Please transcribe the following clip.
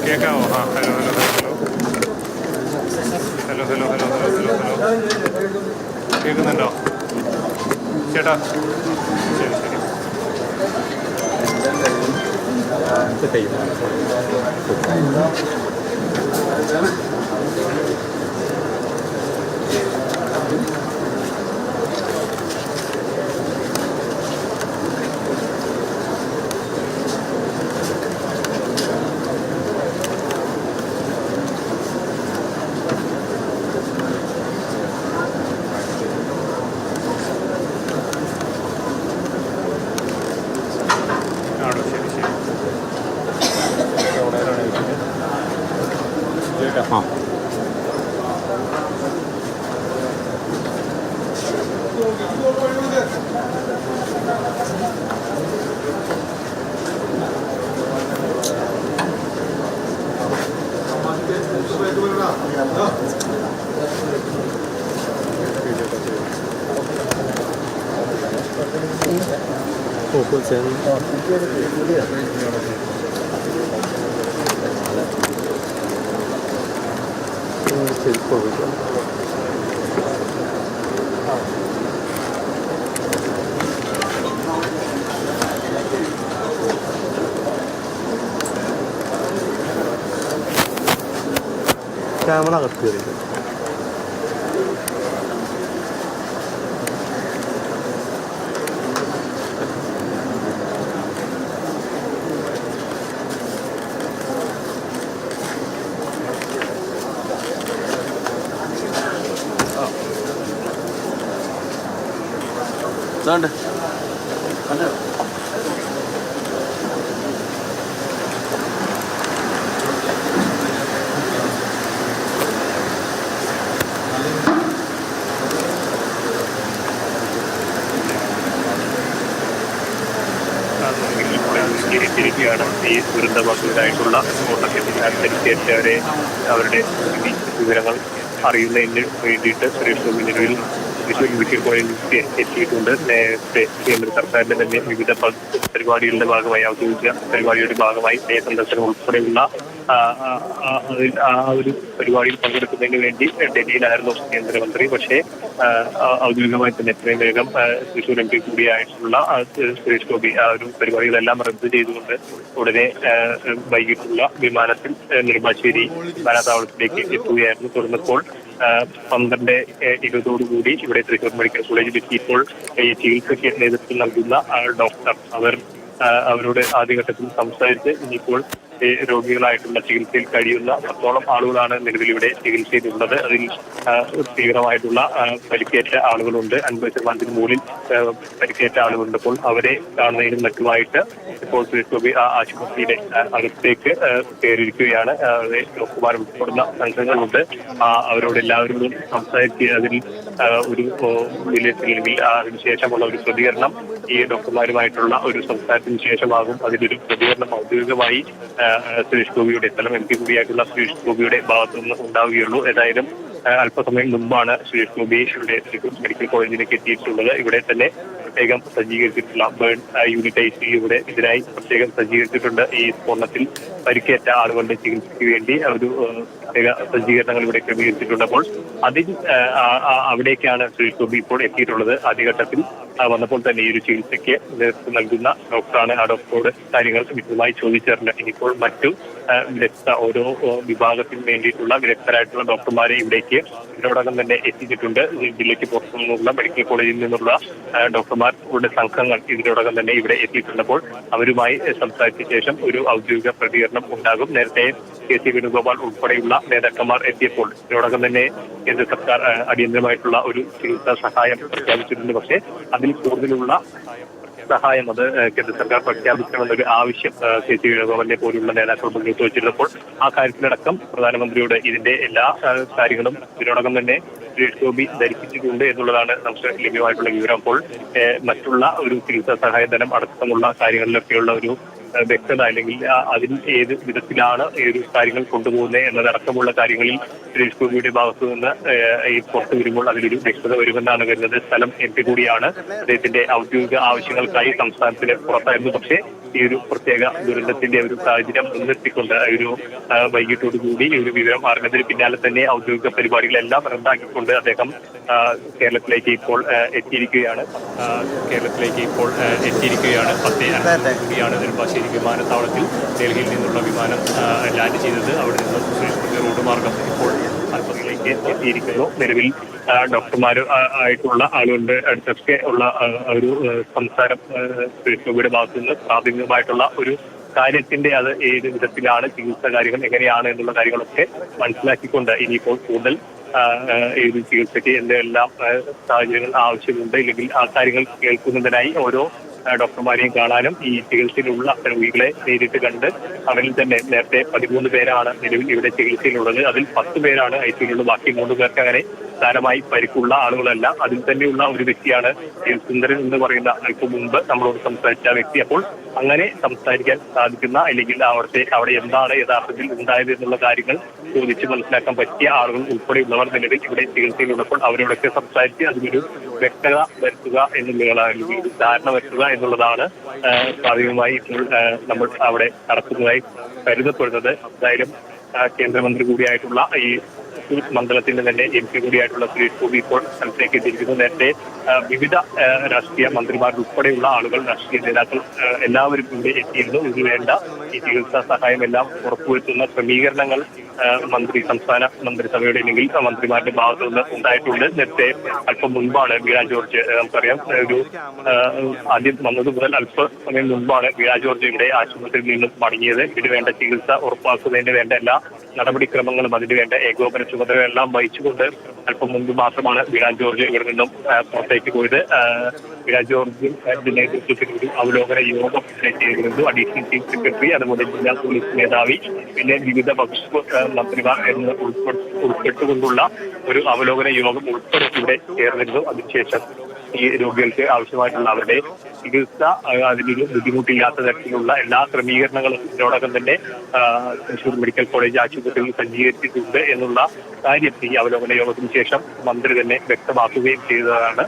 കേൾക്കാമോ? ആ hello hello hello hello hello hello hello hello hello കേൾക്കുന്നുണ്ടോ ചേട്ടാ? ശരി ശരി. ആണോ? ശരി ശരി ചേട്ടാ. ആ ക്യാമറ അകത്ത് കയറിയത്. ഇതാണ്ട് തിരിച്ചിരിക്കുകയാണ്. ഈ ദുരന്തബാധിതരായിട്ടുള്ള പരിക്കേറ്റവരെ അവരുടെ വിവരങ്ങൾ അറിയുന്നതിന് വേണ്ടിയിട്ട് സുരേഷ് ഗോപി നിലവിൽ തൃശ്ശൂർ മെഡിക്കൽ കോളേജിൽ എത്തിയിട്ടുണ്ട്. നേരത്തെ കേന്ദ്ര സർക്കാരിന്റെ തന്നെ വിവിധ പരിപാടികളുടെ ഭാഗമായി, ഔദ്യോഗിക പരിപാടിയുടെ ഭാഗമായി സന്ദർശനം ഉൾപ്പെടെയുള്ള ആ ഒരു പരിപാടിയിൽ പങ്കെടുക്കുന്നതിന് വേണ്ടി ഡൽഹിയിലായിരുന്നു കേന്ദ്രമന്ത്രി. പക്ഷേ ഔദ്യോഗികമായി തന്നെ എത്രയും വേഗം തൃശ്ശൂർ എം പി കൂടിയായിട്ടുള്ള സുരേഷ് ഗോപി ആ ഒരു പരിപാടികളെല്ലാം റദ്ദ് ചെയ്തുകൊണ്ട് ഉടനെ വൈകിട്ടുള്ള വിമാനത്തിൽ നെടുമ്പാശ്ശേരി വിമാനത്താവളത്തിലേക്ക് എത്തുകയായിരുന്നു. തുടർന്നപ്പോൾ 12:20 ഇവിടെ തൃശ്ശൂർ മെഡിക്കൽ കോളേജിൽ എത്തിയപ്പോൾ ചികിത്സയ്ക്ക് നേതൃത്വം നൽകുന്ന ഡോക്ടർ അവരോട് ആദ്യഘട്ടത്തിൽ സംസാരിച്ച് ഇനിയിപ്പോൾ രോഗികളായിട്ടുള്ള ചികിത്സയിൽ കഴിയുന്ന 10ഓളം ആളുകളാണ് നിലവിൽ ഇവിടെ ചികിത്സയിലുള്ളത്. അതിൽ തീവ്രമായിട്ടുള്ള പരിക്കേറ്റ ആളുകളുണ്ട്. 50% മുകളിൽ പരിക്കേറ്റ ആളുകളുണ്ട്. അപ്പോൾ അവരെ കാണുന്നതിനും മറ്റുമായിട്ട് ഇപ്പോൾ സുരേഷ് ഗോപി ആ ആശുപത്രിയുടെ അകത്തേക്ക് കയറിയിരിക്കുകയാണ്. ഡോക്ടർമാർ ഉൾപ്പെടുന്ന സംഘങ്ങളുണ്ട്. അവരോട് എല്ലാവരോടും സംസാരിച്ച് അതിൽ ഒരു വിലയിരുത്തലെങ്കിൽ അതിനുശേഷമുള്ള ഒരു പ്രതികരണം ഈ ഡോക്ടർമാരുമായിട്ടുള്ള ഒരു സംസാരത്തിന് ശേഷമാകും അതിലൊരു പ്രതികരണം ഔദ്യോഗികമായി സുരേഷ് ഗോപിയുടെ സ്ഥലം എം പി കൂടിയായിട്ടുള്ള സുരേഷ് ഗോപിയുടെ ഭാഗത്തുനിന്ന് ഉണ്ടാവുകയുള്ളൂ. ഏതായാലും അല്പസമയം മുമ്പാണ് സുരേഷ് ഗോപി ഇവിടെ മെഡിക്കൽ കോളേജിലേക്ക് എത്തിയിട്ടുള്ളത്. ഇവിടെ തന്നെ പ്രത്യേകം സജ്ജീകരിച്ചിട്ടുള്ള ബേൺ യൂണിറ്റ് ICU ഇവിടെ ഇതിനായി പ്രത്യേകം സജ്ജീകരിച്ചിട്ടുണ്ട്. ഈ സ്ഫോടനത്തിൽ പരിക്കേറ്റ ആളുകളുടെ ചികിത്സയ്ക്ക് വേണ്ടി ഒരു പ്രത്യേക സജ്ജീകരണങ്ങൾ ഇവിടെ ക്രമീകരിച്ചിട്ടുണ്ട്. അപ്പോൾ അതിൽ അവിടേക്കാണ് സുരേഷ് ഗോപി ഇപ്പോൾ എത്തിയിട്ടുള്ളത്. ആദ്യഘട്ടത്തിൽ വന്നപ്പോൾ തന്നെ ഈ ഒരു ചികിത്സയ്ക്ക് നേതൃത്വം നൽകുന്ന ഡോക്ടറാണ്. ആ ഡോക്ടറോട് കാര്യങ്ങൾ വിശദമായി ചോദിച്ചറിഞ്ഞ് ഇനിയിപ്പോൾ മറ്റു ഓരോ വിഭാഗത്തിന് വേണ്ടിയിട്ടുള്ള വിദഗ്ധരായിട്ടുള്ള ഡോക്ടർമാരെ ഇവിടേക്ക് ഇതിനോടകം തന്നെ എത്തിച്ചിട്ടുണ്ട്. ജില്ലയ്ക്ക് പുറത്തു നിന്നുള്ള മെഡിക്കൽ കോളേജിൽ നിന്നുള്ള ഡോക്ടർമാരുടെ സംഘങ്ങൾ ഇതിനോടകം തന്നെ ഇവിടെ എത്തിയിട്ടുണ്ടപ്പോൾ അവരുമായി സംസാരിച്ച ശേഷം ഒരു ഔദ്യോഗിക പ്രതികരണം ഉണ്ടാകും. നേരത്തെ KC വേണുഗോപാൽ ഉൾപ്പെടെയുള്ള നേതാക്കന്മാർ എത്തിയപ്പോൾ ഇതിനോടകം തന്നെ കേന്ദ്ര സർക്കാർ അടിയന്തരമായിട്ടുള്ള ഒരു ചികിത്സാ സഹായം പ്രഖ്യാപിച്ചിട്ടുണ്ട്. പക്ഷേ അതിൽ കൂടുതലുള്ള സഹായം അത് കേന്ദ്ര സർക്കാർ പ്രഖ്യാപിക്കണമെന്നൊരു ആവശ്യം KC വേണുഗോപാലിനെ പോലുള്ള നേതാക്കൾ മുന്നോട്ട് വെച്ചിരുന്നപ്പോൾ ആ കാര്യത്തിലടക്കം പ്രധാനമന്ത്രിയോട് ഇതിന്റെ എല്ലാ കാര്യങ്ങളും ഇതിനോടകം തന്നെ സുരേഷ് ഗോപി ധരിപ്പിച്ചിട്ടുണ്ട് എന്നുള്ളതാണ് നമുക്ക് ലഭ്യമായിട്ടുള്ള വിവരം. അപ്പോൾ മറ്റുള്ള ഒരു ചികിത്സാ സഹായധനം അടക്കമുള്ള കാര്യങ്ങളിലൊക്കെയുള്ള ഒരു വ്യക്തത അല്ലെങ്കിൽ അതിൽ ഏത് വിധത്തിലാണ് ഈ ഒരു കാര്യങ്ങൾ കൊണ്ടുപോകുന്നത് എന്നതടക്കമുള്ള കാര്യങ്ങളിൽ സുരേഷ് ഗോപിയുടെ ഭാഗത്തു നിന്ന് ഈ പുറത്തു വരുമ്പോൾ അതിലൊരു വ്യക്തത വരുമെന്നാണ് കരുതുന്നത്. സ്ഥലം MP കൂടിയാണ്. അദ്ദേഹത്തിന്റെ ഔദ്യോഗിക ആവശ്യങ്ങൾക്കായി സംസ്ഥാനത്തിന് പുറത്തായിരുന്നു. പക്ഷേ ഈ ഒരു പ്രത്യേക ദുരന്തത്തിന്റെ ഒരു സാഹചര്യം മുൻനിർത്തിക്കൊണ്ട് ഒരു വൈകിട്ടോടുകൂടി ഈ ഒരു വിവരം അറിഞ്ഞതിന് പിന്നാലെ തന്നെ ഔദ്യോഗിക പരിപാടികളെല്ലാം റദ്ദാക്കിക്കൊണ്ട് അദ്ദേഹം കേരളത്തിലേക്ക് ഇപ്പോൾ എത്തിയിരിക്കുകയാണ്. 10:50 നെടുമ്പാശ്ശേരി വിമാനത്താവളത്തിൽ ഡൽഹിയിൽ നിന്നുള്ള വിമാനം ലാൻഡ് ചെയ്തത്. അവിടെ നിന്നും സുരേഷ് ഗോപി റോഡ് മാർഗം ഇപ്പോൾ ആശുപത്രിയിലേക്ക് എത്തിയിരിക്കുന്നു. നിലവിൽ ഡോക്ടർമാർ ആയിട്ടുള്ള ആളുകളുടെ അടുത്തൊക്കെ ഉള്ള ഒരു സംസാരം സുരേഷ് ഗോപിയുടെ ഭാഗത്തുനിന്ന് പ്രാഥമികമായിട്ടുള്ള ഒരു കാര്യത്തിന്റെ അത് ഏത് വിധത്തിലാണ് ചികിത്സാ കാര്യങ്ങൾ എങ്ങനെയാണ് എന്നുള്ള കാര്യങ്ങളൊക്കെ മനസ്സിലാക്കിക്കൊണ്ട് ഇനിയിപ്പോൾ കൂടുതൽ ഏത് ചികിത്സയ്ക്ക് എന്തെല്ലാം സാഹചര്യങ്ങൾ ആവശ്യമുണ്ട് ഇല്ലെങ്കിൽ ആ കാര്യങ്ങൾ കേൾക്കുന്നതിനായി ഓരോ ഡോക്ടർമാരെയും കാണാനും ഈ ചികിത്സയിലുള്ള രോഗികളെ നേരിട്ട് കണ്ട് അവരിൽ തന്നെ നേരത്തെ 13 പേരാണ് നിലവിൽ ഇവിടെ ചികിത്സയിലുള്ളത്. അതിൽ 10 പേരാണ് ICUവിലുള്ളത്. ബാക്കി 3 പേർക്ക് അങ്ങനെ സാരമായി പരിക്കുള്ള ആളുകളല്ല. അതിൽ തന്നെയുള്ള ഒരു വ്യക്തിയാണ് സുന്ദരൻ എന്ന് പറയുന്ന അല്പം മുമ്പ് നമ്മളോട് സംസാരിച്ച വ്യക്തി. അപ്പോൾ അങ്ങനെ സംസാരിക്കാൻ സാധിക്കുന്ന അല്ലെങ്കിൽ അവിടെ എന്താണ് യഥാർത്ഥത്തിൽ ഉണ്ടായത് എന്നുള്ള കാര്യങ്ങൾ ചോദിച്ച് മനസ്സിലാക്കാൻ പറ്റിയ ആളുകൾ ഉൾപ്പെടെയുള്ളവർ നിലവിൽ ഇവിടെ ചികിത്സയിലുള്ളപ്പോൾ അവരോടൊക്കെ സംസാരിച്ച് അതിനൊരു വ്യക്തത വരുത്തുക എന്നുള്ളതാണ്, ധാരണ വരുത്തുക എന്നുള്ളതാണ് പ്രാഥമികമായി ഇപ്പോൾ നമ്മൾ അവിടെ നടത്തുന്നതായി കരുതപ്പെടുന്നത്. എന്തായാലും കേന്ദ്രമന്ത്രി കൂടിയായിട്ടുള്ള ഈ മണ്ഡലത്തിന്റെ തന്നെ MP കൂടിയായിട്ടുള്ള സുരേഷ് ഗോപി ഇപ്പോൾ സ്ഥലത്തേക്ക് എത്തിയിരിക്കുന്നു. നേരത്തെ വിവിധ രാഷ്ട്രീയ മന്ത്രിമാർ ഉൾപ്പെടെയുള്ള ആളുകൾ, രാഷ്ട്രീയ നേതാക്കൾ എല്ലാവരും ഇവിടെ എത്തിയിരുന്നു. ഇതിനു വേണ്ട ഈ ചികിത്സാ സഹായം എല്ലാം ഉറപ്പുവരുത്തുന്ന ക്രമീകരണങ്ങൾ സംസ്ഥാന മന്ത്രിസഭയുടെ അല്ലെങ്കിൽ മന്ത്രിമാരുടെ ഭാഗത്തു നിന്ന് ഉണ്ടായിട്ടുണ്ട്. നേരത്തെ അല്പം മുൻപാണ് വീണ ജോർജ്, നമുക്കറിയാം ഒരു ആദ്യം വന്നത് മുതൽ അല്പസമയം മുൻപാണ് വീണ ജോർജ് ഇവിടെ ആശുപത്രിയിൽ നിന്നും മടങ്ങിയത്. ഇതിനു വേണ്ട ചികിത്സ ഉറപ്പാക്കുന്നതിന് വേണ്ട എല്ലാ നടപടിക്രമങ്ങളും അതിനുവേണ്ട ഏകോപന ചുമതലകളെല്ലാം വഹിച്ചുകൊണ്ട് അല്പം മുൻപ് മാത്രമാണ് വീണ ജോർജ് ഇവിടെ നിന്നും പുറത്തേക്ക് പോയത്. വീണ ജോർജിന്റെ നേതൃത്വത്തിൽ ഒരു അവലോകന യോഗം ചേർന്നിരുന്നു. അഡീഷണൽ ചീഫ് സെക്രട്ടറി, അതുപോലെ ജില്ലാ പോലീസ് മേധാവി, പിന്നെ വിവിധ വകുപ്പ് മന്ത്രിമാർ എന്ന് ഉൾപ്പെട്ടുകൊണ്ടുള്ള ഒരു അവലോകന യോഗം ഉൾപ്പെടെ ഇവിടെ ചേർന്നിരുന്നു. അതിനുശേഷം ഈ രോഗികൾക്ക് ആവശ്യമായിട്ടുള്ള അവരുടെ ചികിത്സ അതിനൊരു ബുദ്ധിമുട്ടില്ലാത്ത തരത്തിലുള്ള എല്ലാ ക്രമീകരണങ്ങളും ഇതിനോടകം തന്നെ തൃശൂർ മെഡിക്കൽ കോളേജ് ആശുപത്രിയിൽ സജ്ജീകരിച്ചിട്ടുണ്ട് എന്നുള്ള കാര്യം ഈ അവലോകന യോഗത്തിന് ശേഷം മന്ത്രി തന്നെ വ്യക്തമാക്കുകയും ചെയ്തതാണ്.